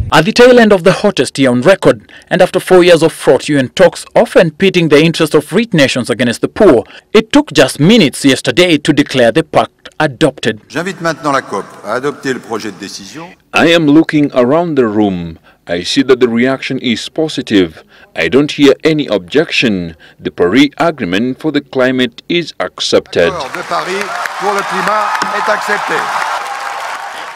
At the tail end of the hottest year on record, and after 4 years of fraught UN talks often pitting the interests of rich nations against the poor, it took just minutes yesterday to declare the pact adopted. J'invite maintenant la COP à adopter le projet de décision. I am looking around the room. I see that the reaction is positive. I don't hear any objection. The Paris Agreement for the climate is accepted. L'accord de Paris pour le climat est accepté.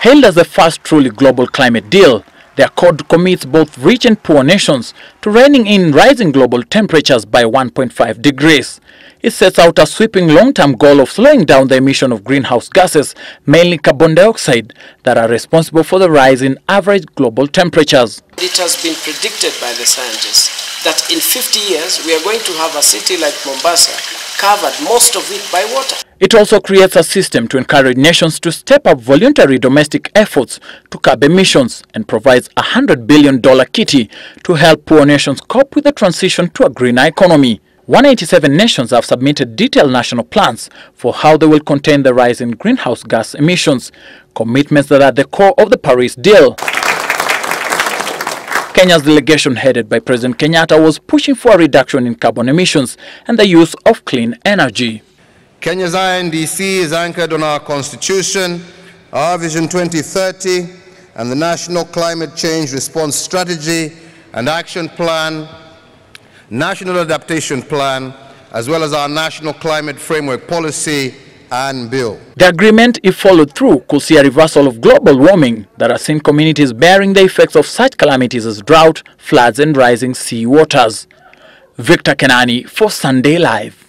Hailed as the first truly global climate deal, the accord commits both rich and poor nations to reining in rising global temperatures by 1.5 degrees. It sets out a sweeping long-term goal of slowing down the emission of greenhouse gases, mainly carbon dioxide, that are responsible for the rise in average global temperatures. It has been predicted by the scientists that in 50 years we are going to have a city like Mombasa covered, most of it by water. It also creates a system to encourage nations to step up voluntary domestic efforts to curb emissions and provides a $100 billion kitty to help poor nations cope with the transition to a greener economy. 187 nations have submitted detailed national plans for how they will contain the rise in greenhouse gas emissions, commitments that are at the core of the Paris deal. Kenya's delegation, headed by President Kenyatta, was pushing for a reduction in carbon emissions and the use of clean energy. Kenya's INDC is anchored on our Constitution, our Vision 2030, and the National Climate Change Response Strategy and Action Plan, National Adaptation Plan, as well as our National Climate Framework Policy and Bill. The agreement, if followed through, could see a reversal of global warming that has seen communities bearing the effects of such calamities as drought, floods and rising sea waters. Victor Kenani for Sunday Live.